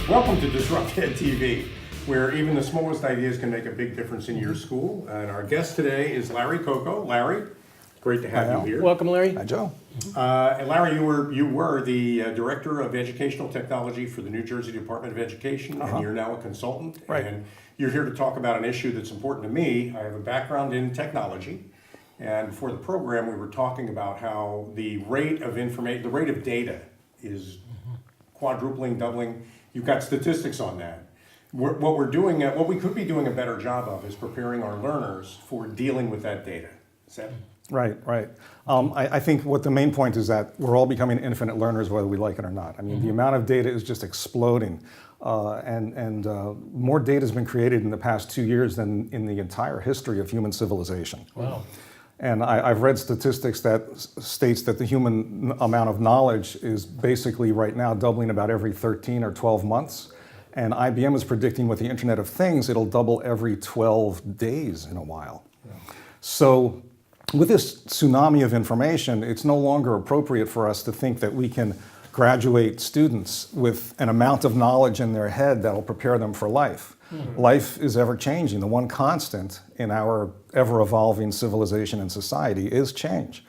Welcome to DisruptEDtv, where even the smallest ideas can make a big difference in your school. And our guest today is Laurence Cocco. Larry, great to have you here. Welcome, Larry. Hi, Joe. And Larry, you were the Director of Educational Technology for the New Jersey Department of Education, and you're now a consultant. Right. And you're here to talk about an issue that's important to me. I have a background in technology, and before the program, we were talking about how the rate of data is quadrupling, doubling. You've got statistics on that. What we could be doing a better job of is preparing our learners for dealing with that data. Is that? Right. I think what the main point is that we're all becoming infinite learners, whether we like it or not. I mean, the amount of data is just exploding, and more data has been created in the past 2 years than in the entire history of human civilization. Wow. And I've read statistics that states that the human amount of knowledge is basically right now doubling about every 13 or 12 months. And IBM is predicting with the Internet of Things, it'll double every 12 days in a while. Yeah. So with this tsunami of information, it's no longer appropriate for us to think that we can graduate students with an amount of knowledge in their head that'll prepare them for life. Mm-hmm. Life is ever changing. The one constant in our ever-evolving civilization and society is change.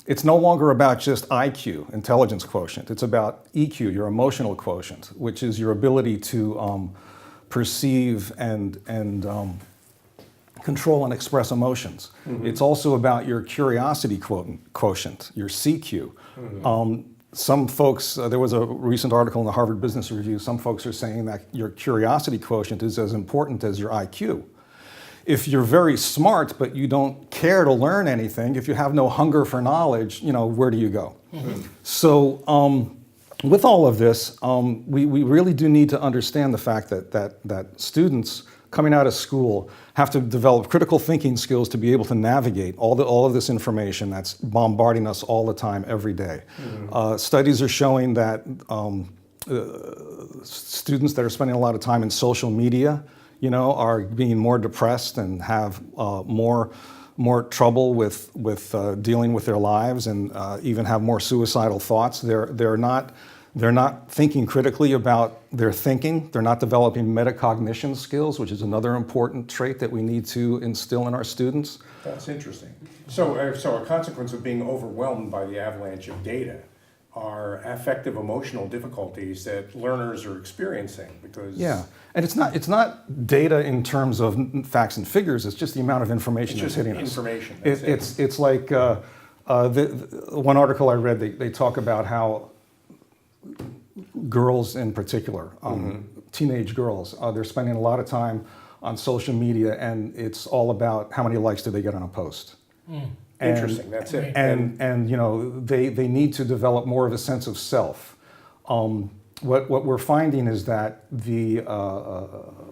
It's no longer about just IQ, intelligence quotient. It's about EQ, your emotional quotient, which is your ability to perceive and control and express emotions. Mm-hmm. It's also about your curiosity quotient, your CQ. Mm-hmm. Some folks, there was a recent article in the Harvard Business Review, some folks are saying that your curiosity quotient is as important as your IQ. If you're very smart, but you don't care to learn anything, if you have no hunger for knowledge, where do you go? Mm-hmm. So with all of this, we really do need to understand the fact that students coming out of school have to develop critical thinking skills to be able to navigate all of this information that's bombarding us all the time, every day. Mm-hmm. Studies are showing that students that are spending a lot of time in social media, are being more depressed and have more trouble with dealing with their lives, and even have more suicidal thoughts. They're not thinking critically about their thinking. They're not developing metacognition skills, which is another important trait that we need to instill in our students. That's interesting. So a consequence of being overwhelmed by the avalanche of data are affective emotional difficulties that learners are experiencing because... Yeah, and it's not data in terms of facts and figures, it's just the amount of information that's hitting us. It's like one article I read, they talk about how girls in particular, teenage girls, they're spending a lot of time on social media, and it's all about how many likes do they get on a post. Interesting, that's it. And they need to develop more of a sense of self. What we're finding is that the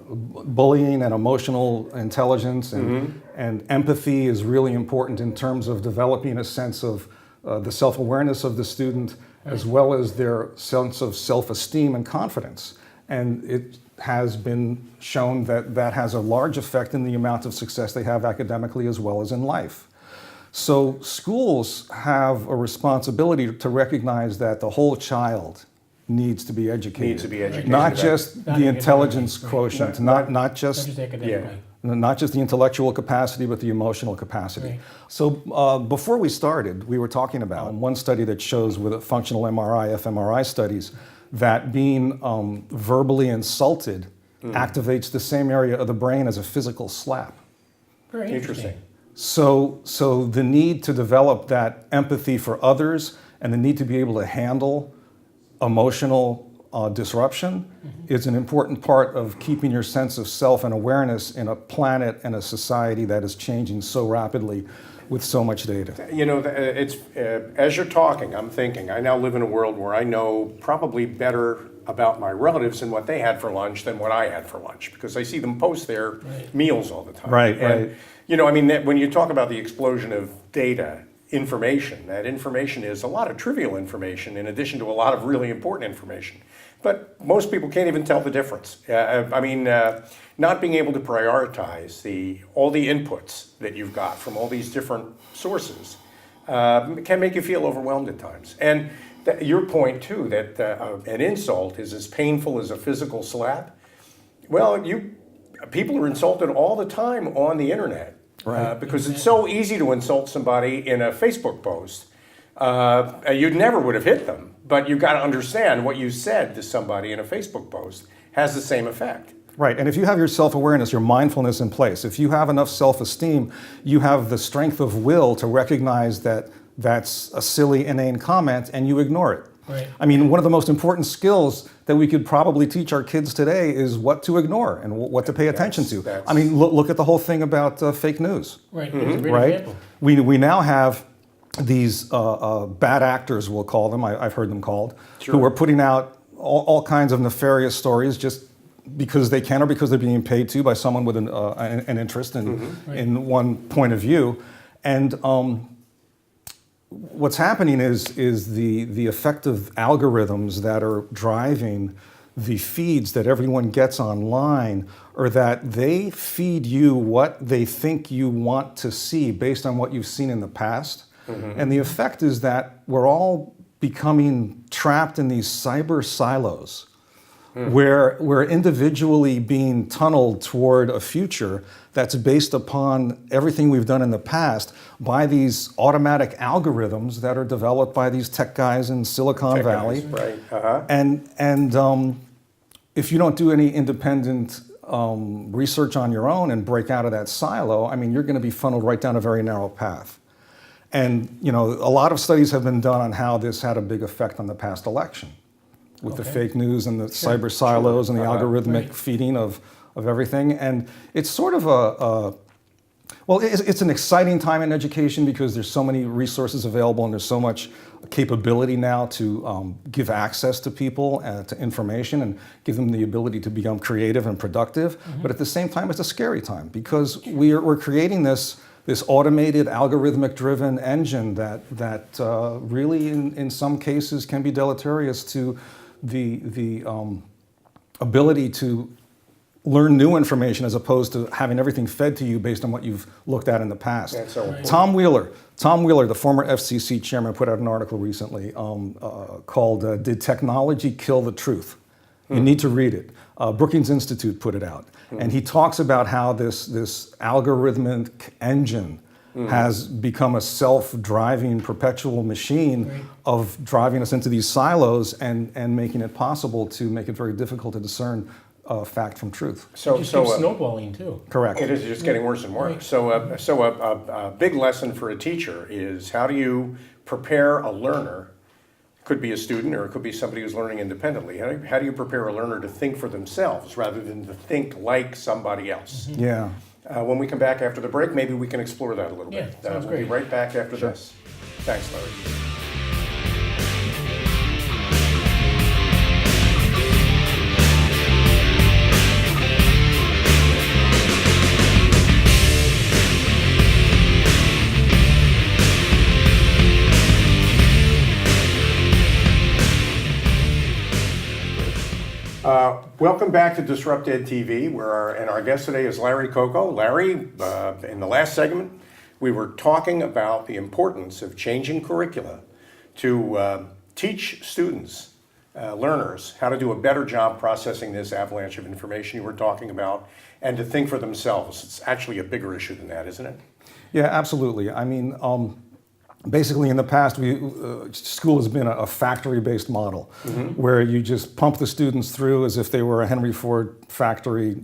bullying and emotional intelligence and empathy is really important in terms of developing a sense of the self-awareness of the student, as well as their sense of self-esteem and confidence. And it has been shown that has a large effect in the amount of success they have academically as well as in life. So schools have a responsibility to recognize that the whole child needs to be educated. Not just the intelligence quotient, not just academically. Not just the intellectual capacity, but the emotional capacity. Right. So before we started, we were talking about one study that shows with functional MRI, fMRI studies, that being verbally insulted activates the same area of the brain as a physical slap. Very interesting. So the need to develop that empathy for others and the need to be able to handle emotional disruption is an important part of keeping your sense of self and awareness in a planet and a society that is changing so rapidly with so much data. It's as you're talking, I'm thinking, I now live in a world where I know probably better about my relatives and what they had for lunch than what I had for lunch, because I see them post their meals all the time. Right. When you talk about the explosion of data, information, that information is a lot of trivial information in addition to a lot of really important information. But most people can't even tell the difference. Not being able to prioritize all the inputs that you've got from all these different sources can make you feel overwhelmed at times. And your point too, that an insult is as painful as a physical slap. Well, people are insulted all the time on the internet, Right. because it's so easy to insult somebody in a Facebook post. You never would have hit them, but you've got to understand what you said to somebody in a Facebook post has the same effect. Right, and if you have your self-awareness, your mindfulness in place, if you have enough self-esteem, you have the strength of will to recognize that that's a silly, inane comment and you ignore it. Right. I mean, one of the most important skills that we could probably teach our kids today is what to ignore and what to pay attention to. I mean, look at the whole thing about fake news. Right. That's a great Right? example. We now have these bad actors, we'll call them, I've heard them called, Sure. who are putting out all kinds of nefarious stories just because they can or because they're being paid to by someone with an interest in one point of view. And what's happening is the effective algorithms that are driving the feeds that everyone gets online, or that they feed you what they think you want to see based on what you've seen in the past. And the effect is that we're all becoming trapped in these cyber silos where we're individually being tunneled toward a future that's based upon everything we've done in the past by these automatic algorithms that are developed by these tech guys in Silicon Valley. Right. And if you don't do any independent research on your own and break out of that silo, I mean, you're going to be funneled right down a very narrow path. And you know, a lot of studies have been done on how this had a big effect on the past election, with the fake news and the cyber silos and the algorithmic feeding of everything. And it's sort of well, it's an exciting time in education because there's so many resources available and there's so much capability now to give access to people to information and give them the ability to become creative and productive. But at the same time, it's a scary time because we're creating this automated, algorithmic-driven engine that really, in some cases, can be deleterious to the ability to learn new information as opposed to having everything fed to you based on what you've looked at in the past. That's so important. Tom Wheeler, the former FCC chairman, put out an article recently called "Did Technology Kill the Truth?" You need to read it. Brookings Institute put it out. And he talks about how this algorithmic engine has become a self-driving perpetual machine of driving us into these silos and making it possible to make it very difficult to discern fact from truth. So keeps snowballing too. Correct. It is just getting worse and worse. So a big lesson for a teacher is how do you prepare a learner? Could be a student or it could be somebody who's learning independently. How do you prepare a learner to think for themselves rather than to think like somebody else? Yeah. When we come back after the break, maybe we can explore that a little bit. Sounds We'll be great. right back after this. Thanks, Larry. Welcome back to DisruptEDtv, where our guest today is Larry Cocco. Larry, in the last segment, we were talking about the importance of changing curricula to teach students, learners, how to do a better job processing this avalanche of information you were talking about and to think for themselves. It's actually a bigger issue than that, isn't it? Yeah, absolutely. I mean, basically, in the past, school has been a factory-based model, where you just pump the students through as if they were a Henry Ford factory,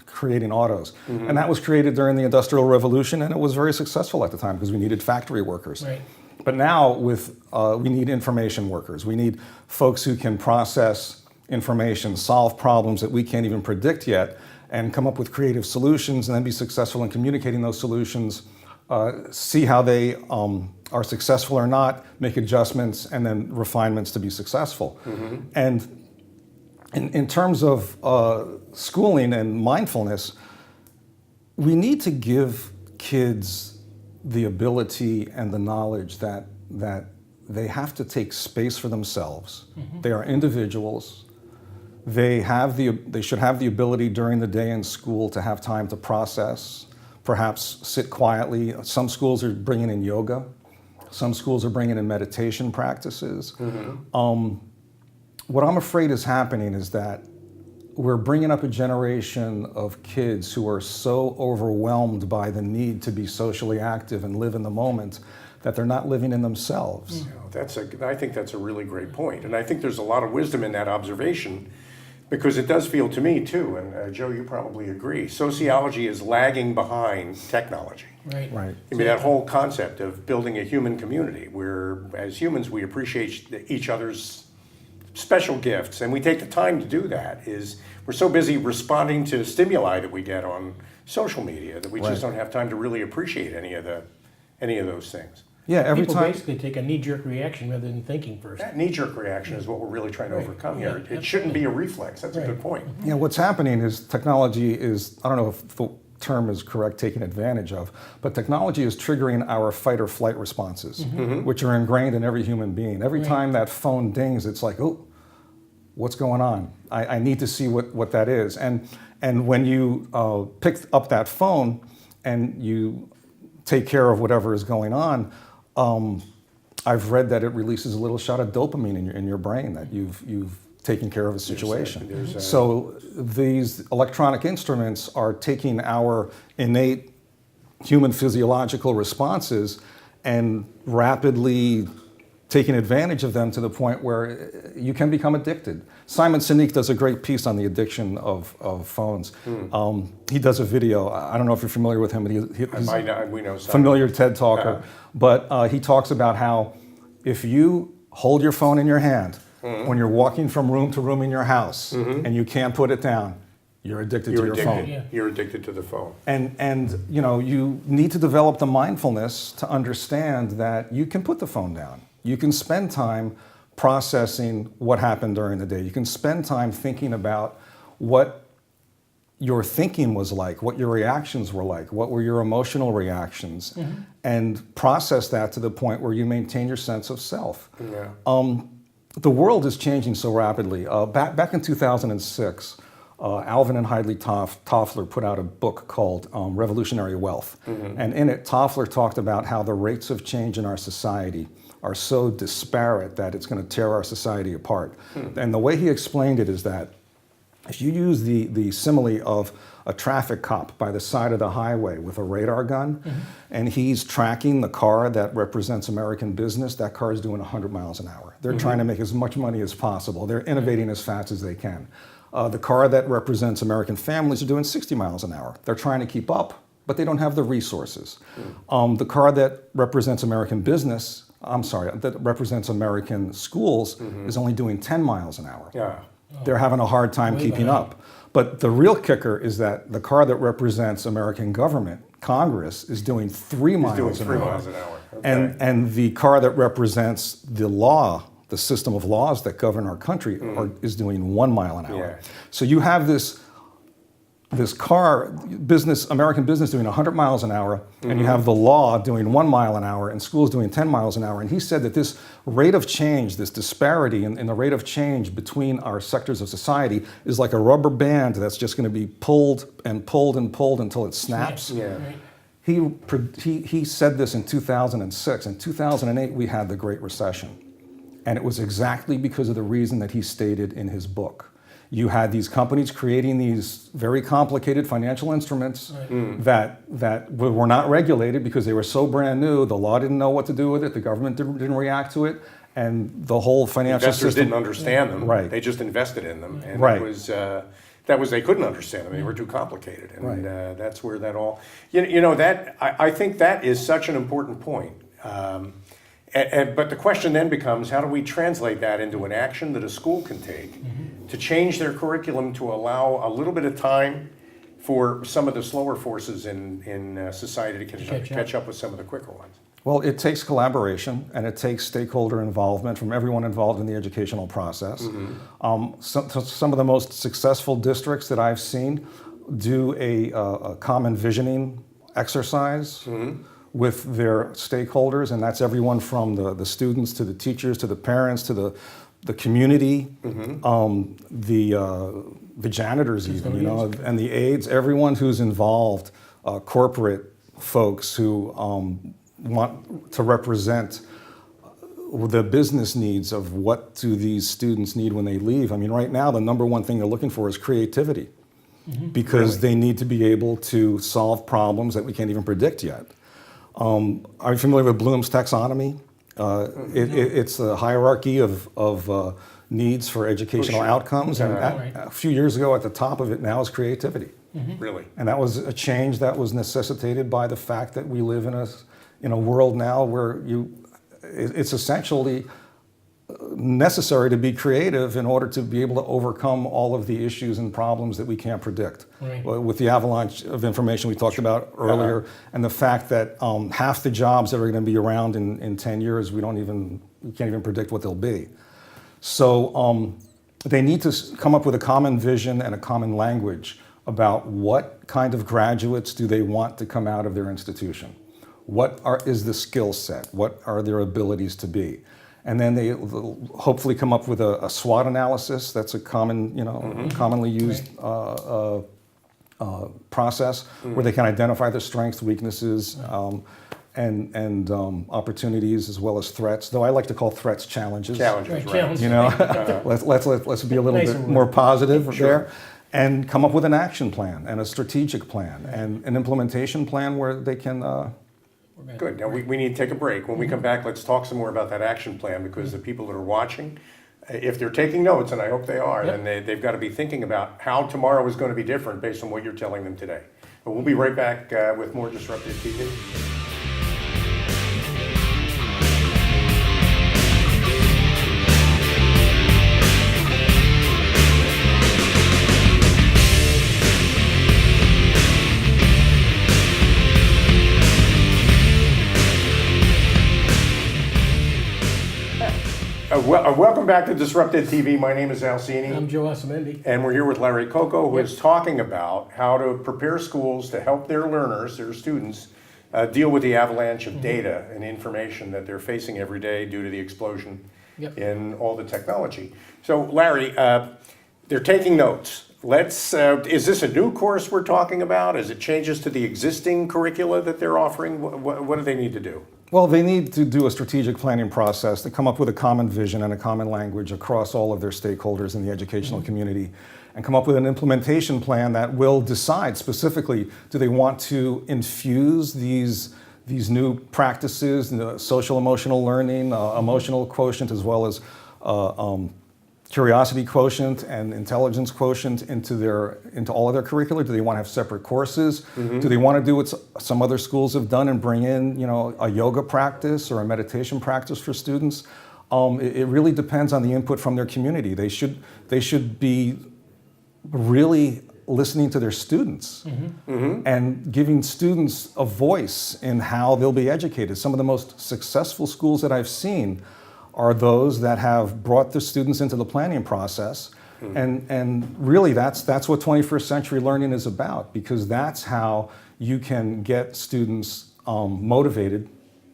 creating autos. And that was created during the Industrial Revolution, and it was very successful at the time because we needed factory workers. Right. But now, we need information workers. We need folks who can process information, solve problems that we can't even predict yet, and come up with creative solutions, and then be successful in communicating those solutions. See how they are successful or not, make adjustments, and then refinements to be successful. And in terms of schooling and mindfulness, we need to give kids the ability and the knowledge that they have to take space for themselves. They are individuals. They should have the ability during the day in school to have time to process, perhaps sit quietly. Some schools are bringing in yoga Some schools are bringing in meditation practices. What I'm afraid is happening is that we're bringing up a generation of kids who are so overwhelmed by the need to be socially active and live in the moment that they're not living in themselves. I think that's a really great point. And I think there's a lot of wisdom in that observation, because it does feel to me too, and Joe, you probably agree, sociology is lagging behind technology. Right. Right. I mean, that whole concept of building a human community where, as humans, we appreciate each other's special gifts, and we take the time to do that, is we're so busy responding to stimuli that we get on social media that we just don't have time to really appreciate any of those things. Yeah, every People time. basically take a knee-jerk reaction rather than thinking first. That knee-jerk reaction is what we're really trying to overcome Yeah, here. It shouldn't be a reflex. That's a good point. Yeah, what's happening is technology is, I don't know if the term is correct, taken advantage of, but technology is triggering our fight or flight responses, which are ingrained in every human being. Every time that phone dings, it's like, oh, what's going on? I need to see what that is. And when you pick up that phone and you take care of whatever is going on, I've read that it releases a little shot of dopamine in your brain that you've taken care of a situation. So these electronic instruments are taking our innate human physiological responses and rapidly taking advantage of them to the point where you can become addicted. Simon Sinek does a great piece on the addiction of phones. He does a video. I don't know if you're familiar with him, but he's We know Simon. familiar TED talker. But he talks about how if you hold your phone in your hand when you're walking from room to room in your house and you can't put it down, you're addicted to your phone. Yeah. You're addicted to the phone. And you know, you need to develop the mindfulness to understand that you can put the phone down. You can spend time processing what happened during the day. You can spend time thinking about what your thinking was like, what your reactions were like, what were your emotional reactions, and process that to the point where you maintain your sense of self. The world is changing so rapidly. Back in 2006, Alvin and Heidley Toffler put out a book called Revolutionary Wealth. And in it, Toffler talked about how the rates of change in our society are so disparate that it's going to tear our society apart. And the way he explained it is that if you use the simile of a traffic cop by the side of the highway with a radar gun, and he's tracking the car that represents American business, that car is doing 100 miles an hour. They're trying to make as much money as possible. They're innovating as fast as they can. The car that represents American families are doing 60 miles an hour. They're trying to keep up, but they don't have the resources. The car that represents American business, that represents American schools is only doing 10 miles an hour. They're having a hard time keeping up. But the real kicker is that the car that represents American government, Congress, is doing 3 miles an hour. Okay. And the car that represents the law, the system of laws that govern our country, is doing 1 mile an hour. So you have this car, American business doing 100 miles an hour, and you have the law doing 1 mile an hour, and schools doing 10 miles an hour. And he said that this rate of change, this disparity in the rate of change between our sectors of society is like a rubber band that's just going to be pulled and pulled and pulled until it snaps. He said this in 2006. In 2008, we had the Great Recession. And it was exactly because of the reason that he stated in his book. You had these companies creating these very complicated financial instruments that were not regulated because they were so brand new. The law didn't know what to do with it. The government didn't react to it. And the whole financial Investors system didn't understand them. Right. They just invested in them. And Right. they couldn't understand them. They were too complicated. And that's where that all, I think that is such an important point. But the question then becomes, how do we translate that into an action that a school can take to change their curriculum to allow a little bit of time for some of the slower forces in society to catch up with some of the quicker ones? Well, it takes collaboration and it takes stakeholder involvement from everyone involved in the educational process. Some of the most successful districts that I've seen do a common visioning exercise with their stakeholders, and that's everyone from the students to the teachers to the parents to the community, the janitors even, and the aides, everyone who's involved, corporate folks who want to represent the business needs of what do these students need when they leave. I mean, right now, the number one thing they're looking for is creativity, because they need to be able to solve problems that we can't even predict yet. Are you familiar with Bloom's taxonomy? It's a hierarchy of needs for educational outcomes, and a few years ago at the top of it now is creativity. Really? And that was a change that was necessitated by the fact that we live in a world now where it's essentially necessary to be creative in order to be able to overcome all of the issues and problems that we can't predict. Right. With the avalanche of information we talked about earlier, and the fact that half the jobs that are going to be around in 10 years, we can't even predict what they'll be. So they need to come up with a common vision and a common language about what kind of graduates do they want to come out of their institution. What is the skill set? What are their abilities to be? And then they'll hopefully come up with a SWOT analysis. That's a common, commonly used process where they can identify their strengths, weaknesses, and opportunities as well as threats. Though I like to call threats challenges. Challenges, right. Challenges. You know, let's be a little Nice bit word. more positive there, and come up with an action plan and a strategic plan and an implementation plan where they can. Good. Now, we need to take a break. When we come back, let's talk some more about that action plan, because the people that are watching, if they're taking notes, and I hope they are, then they've got to be thinking about how tomorrow is going to be different based on what you're telling them today. But we'll be right back with more DisruptEDtv. Welcome back to DisruptEDtv. My name is Alcini. I'm Joe Asamendi. And we're here with Larry Cocco, who is talking about how to prepare schools to help their learners, their students, deal with the avalanche of data and information that they're facing every day due to the explosion in all the technology. So, Larry, they're taking notes. Is this a new course we're talking about? Is it changes to the existing curricula that they're offering? What do they need to do? Well, they need to do a strategic planning process to come up with a common vision and a common language across all of their stakeholders in the educational community, and come up with an implementation plan that will decide specifically, do they want to infuse these new practices, the social emotional learning, emotional quotient, as well as curiosity quotient and intelligence quotient into all of their curricula? Do they want to have separate courses? Do they want to do what some other schools have done and bring in, a yoga practice or a meditation practice for students? It really depends on the input from their community. They should be really listening to their students and giving students a voice in how they'll be educated. Some of the most successful schools that I've seen are those that have brought the students into the planning process. And really that's what 21st century learning is about, because that's how you can get students motivated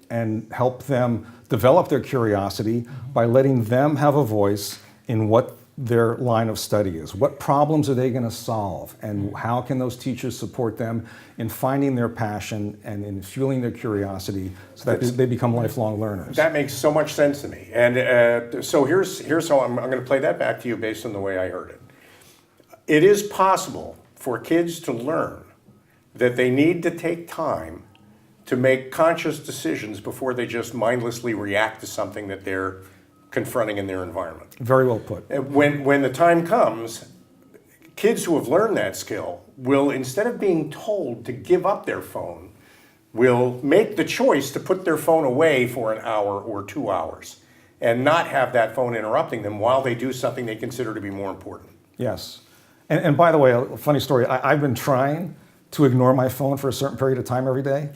and help them develop their curiosity by letting them have a voice in what their line of study is. What problems are they going to solve, and how can those teachers support them in finding their passion and in fueling their curiosity so that they become lifelong learners? That makes so much sense to me. And so here's how I'm going to play that back to you based on the way I heard it. It is possible for kids to learn that they need to take time to make conscious decisions before they just mindlessly react to something that they're confronting in their environment. Very well put. When the time comes, kids who have learned that skill will, instead of being told to give up their phone, will make the choice to put their phone away for an hour or 2 hours and not have that phone interrupting them while they do something they consider to be more important. Yes. And by the way, a funny story, I've been trying to ignore my phone for a certain period of time every day.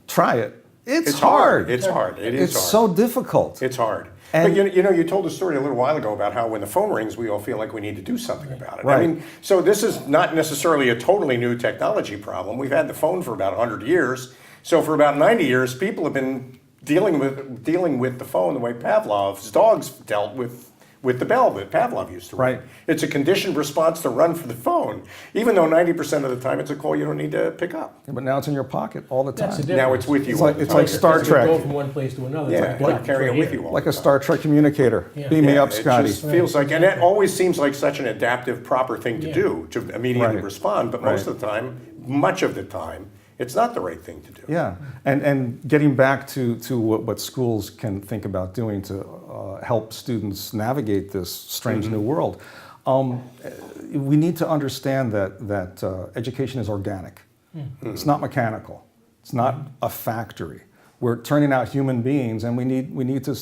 Try it. It's hard. It's hard. It is It's hard. so difficult. It's hard. And but you told a story a little while ago about how when the phone rings, we all feel like we need to do something about it. Right. I mean, so this is not necessarily a totally new technology problem. We've had the phone for about 100 years. So for about 90 years, people have been dealing with the phone the way Pavlov's dogs dealt with with the bell that Pavlov used to ring. Right. It's a conditioned response to run for the phone, even though 90% of the time it's a call you don't need to pick up. Yeah, but now it's in your pocket all the time. That's the difference. Now it's with you It's all like- the it's time. like Star Because you Trek. Go from one place to another. Yeah, It's like carry it right with here. you all Like the a time. Star Trek communicator. Yeah. Beam me Yeah, up, Scotty. It just feels like, and it always seems like such an adaptive, proper thing to Yeah. do, to immediately Right. respond, but most Right. of the time, much of the time, it's not the right thing to do. Yeah, and getting back to what schools can think about doing to help students navigate this strange new world, we need to understand that education is organic. It's not mechanical. It's not a factory. We're turning out human beings, and we need to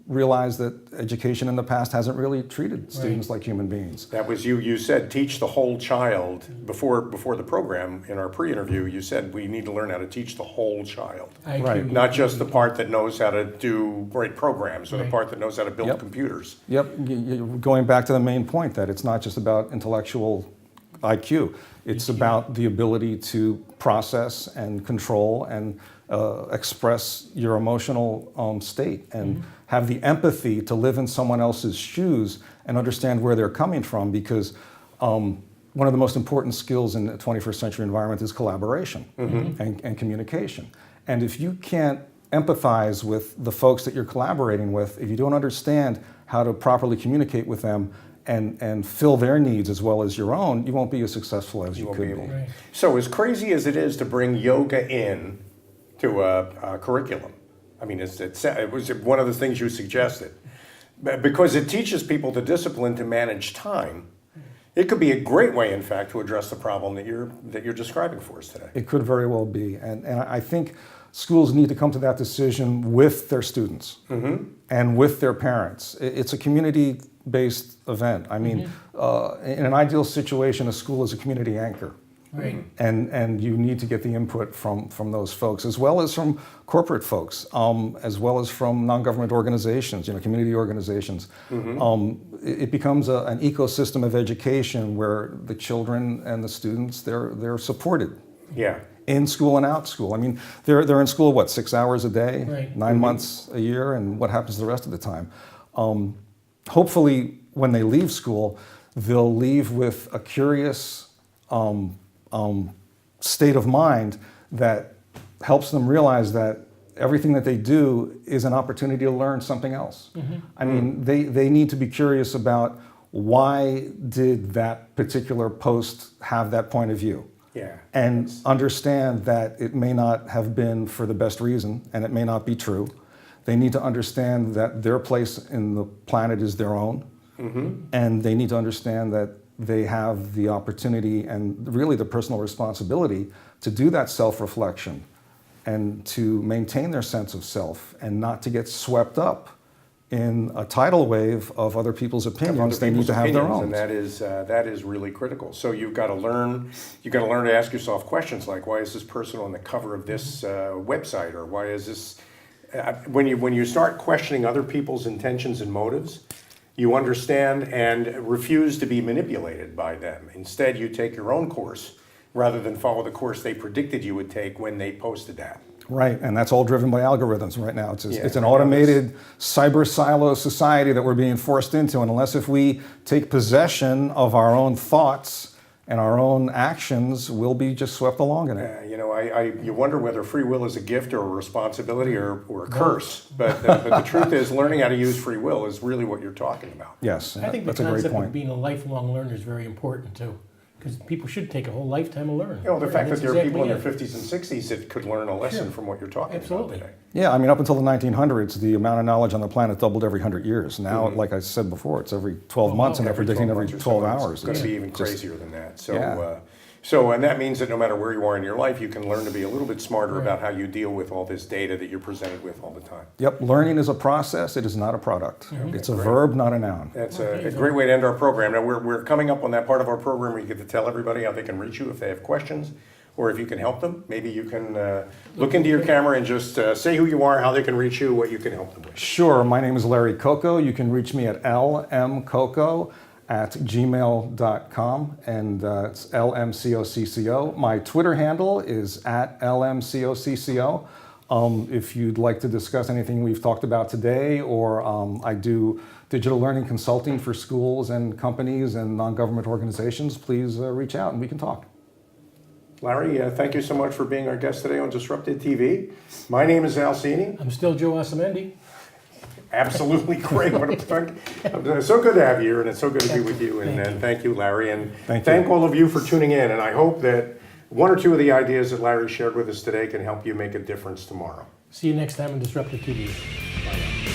realize that education in the past hasn't really treated students like human beings. That was you said teach the whole child before the program. In our pre-interview, you said we need to learn how to teach the whole child. IQ, Right. Not just the part that knows how to do great programs or the Right. part that knows how to build Yep. computers. Yep, going back to the main point that it's not just about intellectual IQ. It's about the ability to process and control and express your emotional state and have the empathy to live in someone else's shoes and understand where they're coming from, because one of the most important skills in the 21st century environment is collaboration and communication. And if you can't empathize with the folks that you're collaborating with, if you don't understand how to properly communicate with them and fill their needs as well as your own, you won't be as successful as you won't could be be. able. Right. So as crazy as it is to bring yoga in to a curriculum, I mean, it was one of the things you suggested, because it teaches people the discipline to manage time. It could be a great way, in fact, to address the problem that you're describing for us today. It could very well be. And I think schools need to come to that decision with their students and with their parents. It's a community-based event. I mean, in an ideal situation, a school is a community anchor. Right. And you need to get the input from those folks, as well as from corporate folks, as well as from non-government organizations, community organizations. It becomes an ecosystem of education where the children and the students, they're supported. Yeah. In school and out school. I mean, they're in school, what, 6 hours a day, Right. 9 months a year, and what happens the rest of the time? Hopefully, when they leave school, they'll leave with a curious state of mind that helps them realize that everything that they do is an opportunity to learn something else. I mean, they need to be curious about why did that particular post have that point of view? Yeah. And understand that it may not have been for the best reason, and it may not be true. They need to understand that their place in the planet is their own, and they need to understand that they have the opportunity and really the personal responsibility to do that self-reflection and to maintain their sense of self and not to get swept up in a tidal wave of other people's opinions. They need to have their own. And that is really critical. So you've got to learn to ask yourself questions like, why is this person on the cover of this website, or why is this? When you start questioning other people's intentions and motives, you understand and refuse to be manipulated by them. Instead, you take your own course rather than follow the course they predicted you would take when they posted that. Right, and that's all driven by algorithms right now. It's Yeah, an right now automated cyber silo society that we're being forced into, and unless if we take possession of our own thoughts and our own actions, we'll be just swept along in it. You wonder whether free will is a gift or a responsibility or a curse. But the truth is, learning how to use free will is really what you're talking about. Yes, I think the that's a great concept of point. being a lifelong learner is very important too, because people should take a whole lifetime to learn. The fact that That's there are people in exactly their 50s and 60s that could learn a lesson Sure. from what you're talking Absolutely. about today. Yeah, I mean, up until the 1900s, the amount of knowledge on the planet doubled every 100 years. Now, like I said before, it's every 12 months, and they're predicting every 12 hours. It's going to be even just- crazier than that. So, Yeah. and that means that no matter where you are in your life, you can learn to be a little bit smarter about how you deal with all this data that you're presented with all the time. Yep, learning is a process, it is not a product. It's a verb, not a noun. That's a great way to end our program. Now, we're coming up on that part of our program where you get to tell everybody how they can reach you if they have questions, or if you can help them. Maybe you can look into your camera and just say who you are, how they can reach you, what you can help them with. Sure, my name is Larry Cocco. You can reach me at lmcocco@gmail.com, and it's LMCOCCO. My Twitter handle is @LMCOCCO. If you'd like to discuss anything we've talked about today, or I do digital learning consulting for schools and companies and non-government organizations, please reach out and we can talk. Larry, thank you so much for being our guest today on DisruptEDtv. My name is Al Cini. I'm still Joe Osamendi. Absolutely great. What it's so good to have you here, and it's so good to be with you. And thank you, Larry. And thank all of you for tuning in. And I hope that one or two of the ideas that Larry shared with us today can help you make a difference tomorrow. See you next time on DisruptEDtv. Bye now.